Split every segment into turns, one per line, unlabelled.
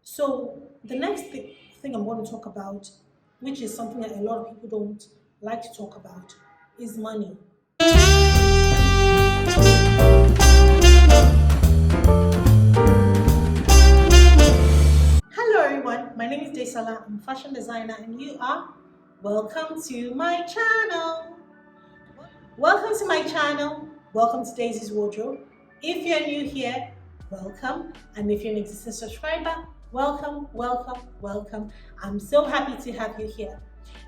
So the next thing I'm going to talk about, which is something that a lot of people don't like to talk about, is money. Hello everyone, my name is Desala. I'm a fashion designer and you are welcome to my channel. Welcome to my channel. Welcome to Daisy's Wardrobe. If you're new here, welcome. And if you're an existing subscriber, welcome, welcome, welcome. I'm so happy to have you here.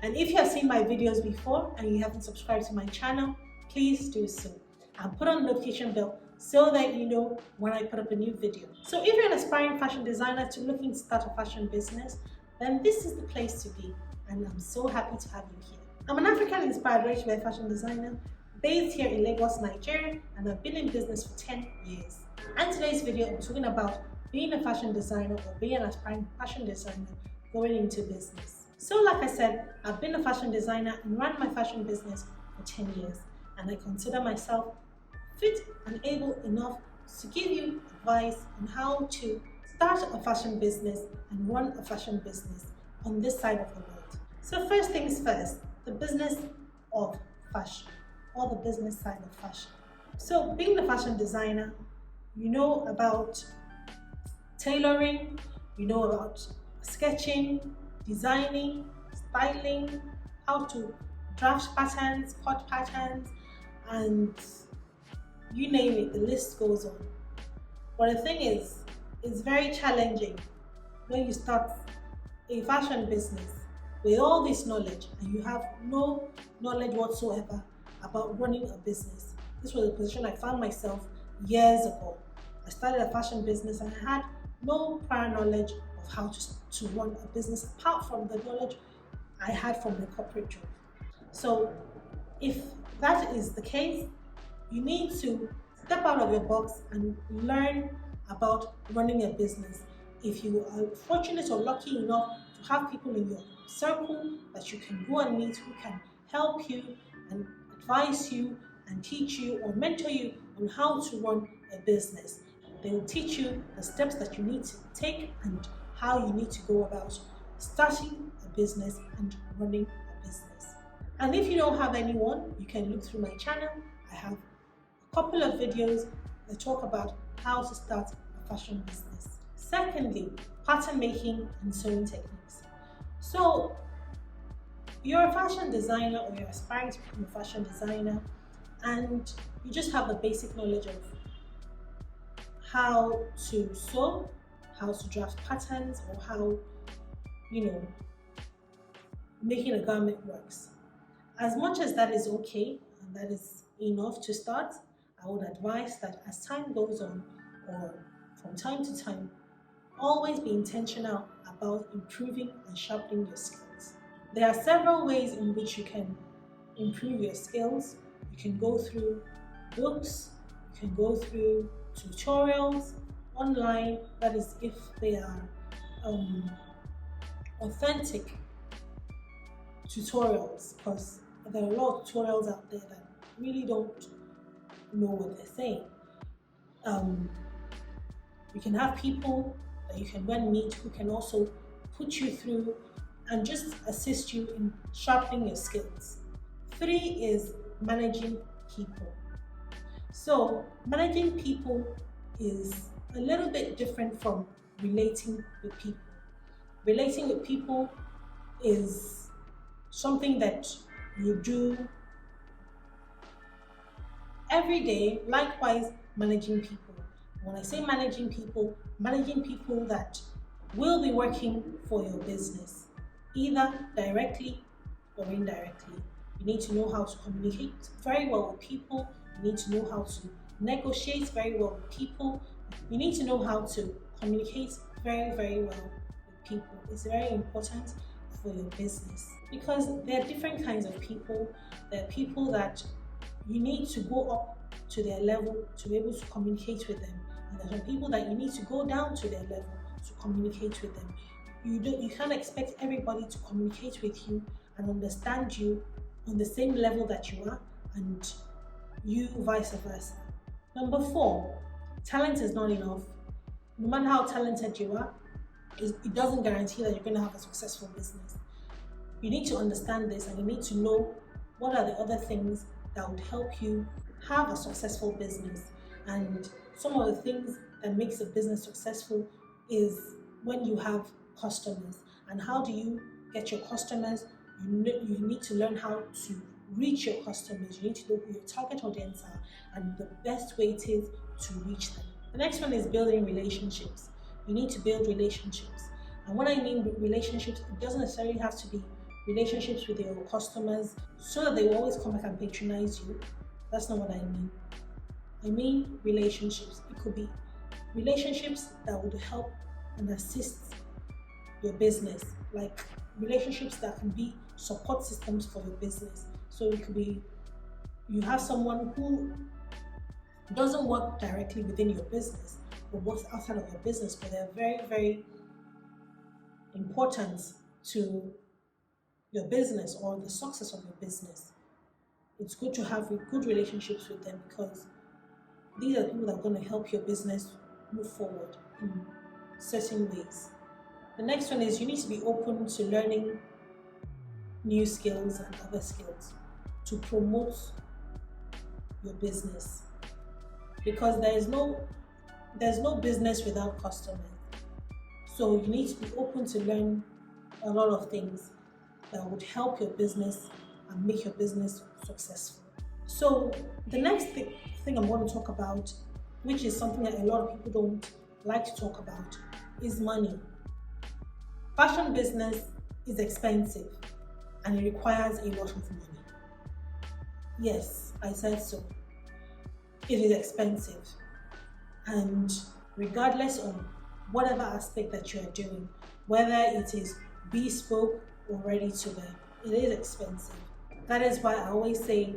And if you have seen my videos before and you haven't subscribed to my channel, please do so. And put on the notification bell so that you know when I put up a new video. So if you're an aspiring fashion designer looking to start a fashion business, then this is the place to be. And I'm so happy to have you here. I'm an African-inspired ready-to-wear fashion designer based here in Lagos, Nigeria, and I've been in business for 10 years. And today's video, I'm talking about being a fashion designer or being an aspiring fashion designer going into business. So like I said, I've been a fashion designer and run my fashion business for 10 years, and I consider myself fit and able enough to give you advice on how to start a fashion business and run a fashion business on this side of the world. So first things first, the business of fashion, or the business side of fashion. So being a fashion designer, you know about tailoring, you know about sketching, designing, styling, how to draft patterns, cut patterns, and you name it, the list goes on. But the thing is, it's very challenging when you start a fashion business with all this knowledge and you have no knowledge whatsoever about running a business. This was a position I found myself years ago. I started a fashion business and I had no prior knowledge of how to run a business apart from the knowledge I had from the corporate job. So if that is the case, you need to step out of your box and learn about running a business. If you are fortunate or lucky enough to have people in your circle that you can go and meet who can help you and advise you and teach you or mentor you on how to run a business. They will teach you the steps that you need to take and how you need to go about starting a business and running a business. And if you don't have anyone, you can look through my channel. I have a couple of videos that talk about how to start a fashion business. Secondly, pattern making and sewing techniques. So you're a fashion designer or you're aspiring to become a fashion designer and you just have the basic knowledge of how to sew, how to draft patterns, or how, making a garment works. As much as that is okay and that is enough to start, I would advise that as time goes on or from time to time, always be intentional about improving and sharpening your skills. There are several ways in which you can improve your skills. You can go through books, you can go through tutorials online, that is if they are authentic tutorials, because there are a lot of tutorials out there that really don't know what they're saying. You can have people that you can go and meet who can also put you through and just assist you in sharpening your skills. 3 is managing people. So managing people is a little bit different from relating with people. Relating with people is something that you do every day. Likewise, managing people. When I say managing people that will be working for your business, either directly or indirectly. You need to know how to communicate very well with people. You need to know how to negotiate very well with people. You need to know how to communicate very, very well with people. It's very important for your business because there are different kinds of people. There are people that you need to go up to their level to be able to communicate with them. And there are some people that you need to go down to their level to communicate with them. You can't expect everybody to communicate with you and understand you on the same level that you are, and you vice versa. Number 4, talent is not enough. No matter how talented you are, it doesn't guarantee that you're going to have a successful business. You need to understand this, and you need to know what are the other things that would help you have a successful business. And some of the things that makes a business successful is when you have customers. And how do you get your customers? You need to learn how to reach your customers. You need to know who your target audience are and the best way it is to reach them. The next one is building relationships. You need to build relationships. And when I mean relationships, it doesn't necessarily have to be relationships with your customers so that they will always come back and patronize you. That's not what I mean. I mean relationships. It could be relationships that would help and assist your business, like relationships that can be support systems for your business. So it could be you have someone who doesn't work directly within your business but works outside of your business, but they're very, very important to your business or the success of your business. It's good to have good relationships with them because these are the people that are going to help your business move forward in certain ways. The next one is you need to be open to learning new skills and other skills to promote your business, because there's no business without customers. So you need to be open to learn a lot of things that would help your business and make your business successful. So the next thing I'm going to talk about, which is something that a lot of people don't like to talk about, is money. Fashion business is expensive and it requires a lot of money. Yes, I said so. It is expensive, and regardless of whatever aspect that you are doing, whether it is bespoke or ready to wear, it is expensive. That is why I always say,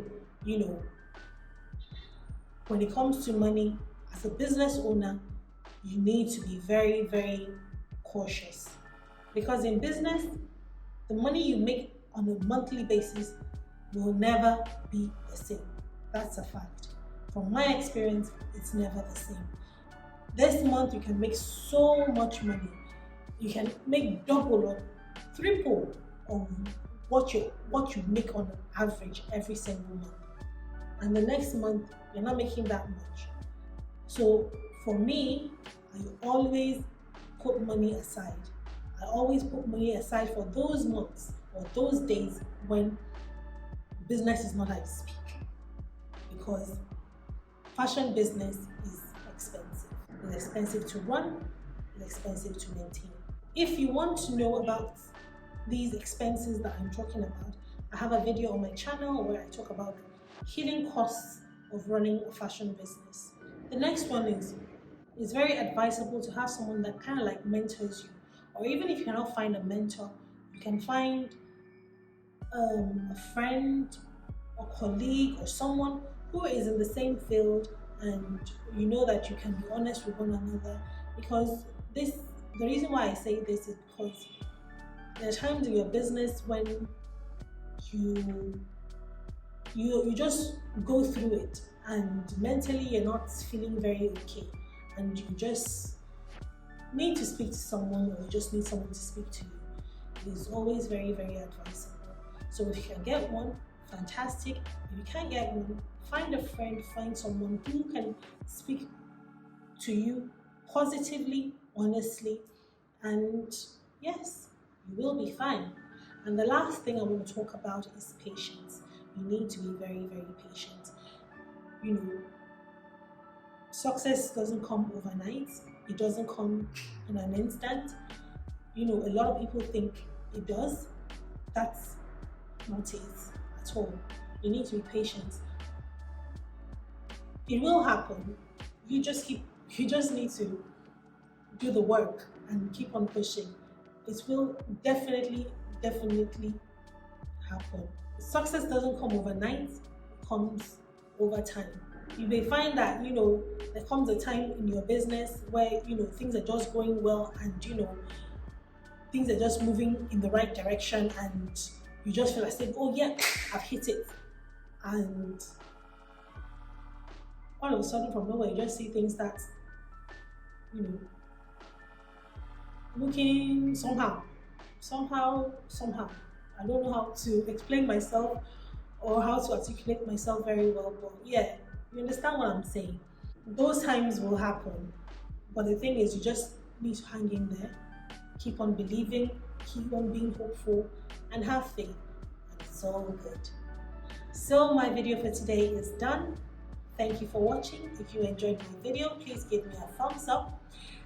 when it comes to money, as a business owner, you need to be very, very cautious. Because in business, the money you make on a monthly basis will never be the same. That's a fact. From my experience, it's never the same. This month you can make so much money. You can make double or triple of what you make on average every single month. And the next month, you're not making that much. So for me, I always put money aside. I always put money aside for those months or those days when business is not at its peak. Because fashion business is expensive. It's expensive to run, it's expensive to maintain. If you want to know about these expenses that I'm talking about, I have a video on my channel where I talk about the hidden costs of running a fashion business. The next one is it's very advisable to have someone that kind of like mentors you. Or even if you cannot find a mentor, you can find a friend or colleague or someone who is in the same field, and you know that you can be honest with one another. Because the reason why I say this is because there are times in your business when you just go through it and mentally you're not feeling very okay, and you just need to speak to someone, or you just need someone to speak to you. It is always very, very advisable. So if you can get one, fantastic. If you can't get one, find a friend, find someone who can speak to you positively, honestly, and yes, you will be fine. And the last thing I want to talk about is patience. You need to be very, very patient. Success doesn't come overnight. It doesn't come in an instant. A lot of people think it does. That's not it at all. You need to be patient. It will happen. You just need to do the work and keep on pushing. It will definitely happen. Success doesn't come overnight, it comes over time. You may find that, there comes a time in your business where, things are just going well, and, things are just moving in the right direction, and you just feel like saying, oh yeah, I've hit it. And all of a sudden from nowhere, you just see things that, looking somehow. I don't know how to explain myself or how to articulate myself very well, but yeah, you understand what I'm saying. Those times will happen, but the thing is, you just need to hang in there, keep on believing, keep on being hopeful, and have faith, and it's all good. So my video for today is done. Thank you for watching. If you enjoyed my video, please give me a thumbs up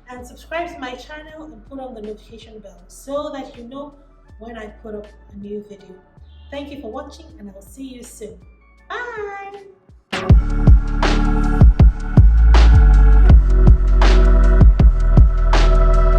and subscribe to my channel and put on the notification bell so that you know when I put up a new video. Thank you for watching, and I will see you soon. Bye!